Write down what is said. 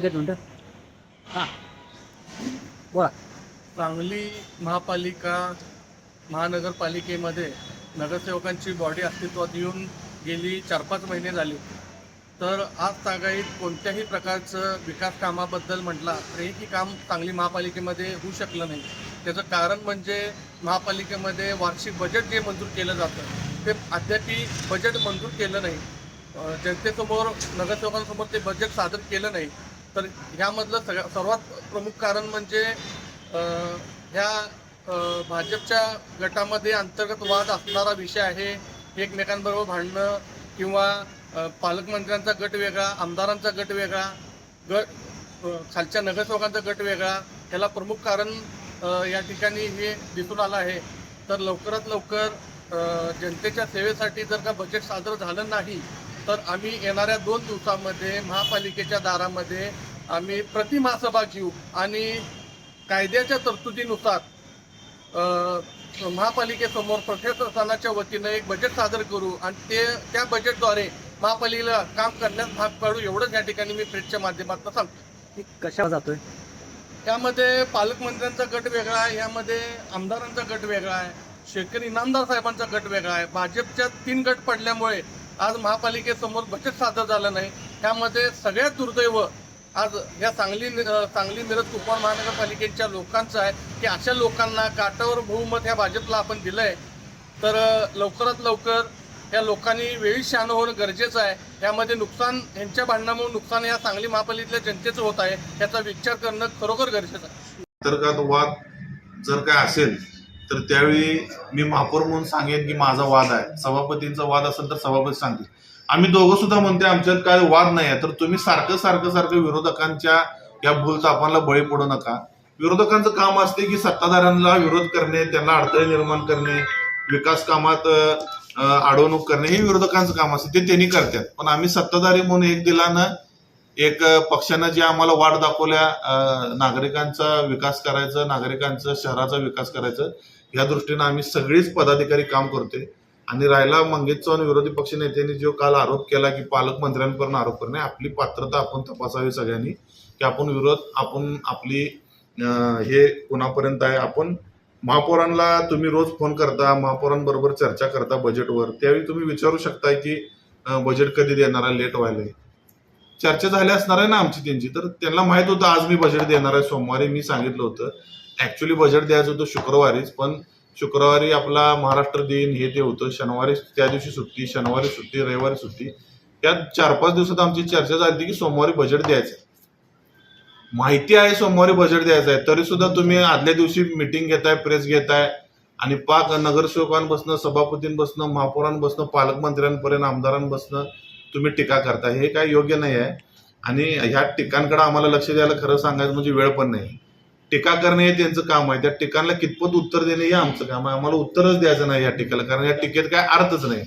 एक मिनटं. हां बोला. सांगली महापालिका महानगरपालिकेमध्ये नगरसेवकांची बॉडी अस्तित्वात येऊन गेली 4-5 महिने झाली. तर आज तागायत कोणत्याही प्रकारचं विकास कामाबद्दल म्हटला तर एकही काम सांगली महापालिकेमध्ये होऊ शकलं नाही. त्याचं कारण म्हणजे महापालिकेमध्ये वार्षिक बजेट जे मंजूर केलं जातं ते अद्यापही बजेट मंजूर केलं नाही. जनतेसमोर नगरसेवकांसमोर ते बजेट सादर केलं नाही. तर ह्यामधलं सर्वात प्रमुख कारण म्हणजे ह्या भाजपच्या गटामध्ये अंतर्गत वाद असणारा विषय आहे. एकमेकांबरोबर भांडणं किंवा पालकमंत्र्यांचा गट वेगळा, आमदारांचा गट वेगळा, खालच्या नगरसेवकांचा गट वेगळा. ह्याला प्रमुख कारण या ठिकाणी हे दिसून आलं आहे. तर लवकरात लवकर जनतेच्या सेवेसाठी जर का बजेट सादर झालं नाही तर आम्ही येणाऱ्या 2 दिवसामध्ये महापालिकेच्या दारामध्ये आम्ही प्रतिमहासभा घेऊ आणि कायद्याच्या तरतुदीनुसार महापालिकेसमोर प्रशासनाच्या वतीनं एक बजेट सादर करू आणि त्या बजेटद्वारे महापालिकेला काम करण्यास भाग पाडू, एवढंच या ठिकाणी मी प्रेसच्या माध्यमातून सांगतो. कशावर जातोय? यामध्ये पालकमंत्र्यांचा गट वेगळा आहे, यामध्ये आमदारांचा गट वेगळा आहे, शेतकरी इनामदार साहेबांचा गट वेगळा आहे. भाजपच्या 3 गट पडल्यामुळे आज महापालिकेसमोर बजेट सादर झालं नाही. त्यामध्ये सगळ्यात दुर्दैव आज या सांगली मिरज कुपवाड महानगरपालिकेच्या लोकांचं आहे की अशा लोकांना काटावर बहुमत ह्या भाजपला आपण दिलं आहे. तर लवकरात लवकर या लोकांनी वेळी शहाणं होणं गरजेचं आहे. यामध्ये नुकसान यांच्या भांडणामुळे नुकसान या सांगली महापालिकेतल्या जनतेचं होत आहे, याचा विचार करणं खरोखर गरजेचं आहे. अंतर्गत वाद जर काय असेल तर त्यावेळी मी महापौर म्हणून सांगेन की माझा वाद आहे. सभापतींचा वाद असेल तर सभापती सांगतील. आम्ही दोघं सुद्धा म्हणते आमच्यात काय वाद नाही आहे. तर तुम्ही सारखं विरोधकांच्या या भूलतापांना बळी पडू नका. विरोधकांचं काम असते की सत्ताधाऱ्यांना विरोध करणे, त्यांना अडथळे निर्माण करणे, विकास कामात अडवणूक करणे हे विरोधकांचं काम असते, ते त्यांनी करतात. पण आम्ही सत्ताधारी म्हणून एक दिलानं एक पक्षानं जे आम्हाला वाट दाखवल्या नागरिकांचा विकास करायचं, नागरिकांचा शहराचा विकास करायचं, या दृष्टीनं आम्ही सगळीच पदाधिकारी काम करतोय. आणि राहिला मंगेश चव्हाण विरोधी पक्ष नेत्यांनी जो काल आरोप केला की पालकमंत्र्यांपर्यंत आरोप करणे, आपली पात्रता आपण तपासावी सगळ्यांनी की आपण आपली हे कोणापर्यंत आहे. आपण महापौरांना तुम्ही रोज फोन करता, महापौरांबरोबर चर्चा करता बजेटवर, त्यावेळी तुम्ही विचारू शकताय की बजेट कधी देणार आहे, लेट व्हायला चर्चा झाली असणार आहे ना आमची त्यांची. तर त्यांना माहित होतं आज मी बजेट देणार आहे. सोमवारी मी सांगितलं होतं ऍक्च्युली बजेट द्यायचं होतं शुक्रवारीच, पण शुक्रवारी आपला महाराष्ट्र दिन हे ते होतं, शनिवारी त्या दिवशी सुट्टी, शनिवारी सुट्टी, रविवारी सुट्टी. त्या 4-5 दिवसात आमची चर्चा झाली की सोमवारी बजेट द्यायचं. माहिती आहे सोमवारी बजेट द्यायचं आहे, तरी सुद्धा तुम्ही आदल्या दिवशी मिटिंग घेताय, प्रेस घेताय आणि नगरसेवकांपासून, सभापतींपासून, महापौरांपासून, पालकमंत्र्यांपर्यंत, आमदारांपासून तुम्ही टीका करताय. हे काय योग्य नाही आहे. आणि ह्या टीकांकडे आम्हाला लक्ष द्यायला खरं सांगायचं म्हणजे वेळ पण नाही. टीका करणे हे त्यांचं काम आहे, त्या टीकांना कितपत उत्तर देणे हे आमचं काम आहे. आम्हाला उत्तरच द्यायचं नाही या टीकेला, कारण या टीकेत काय अर्थच नाही.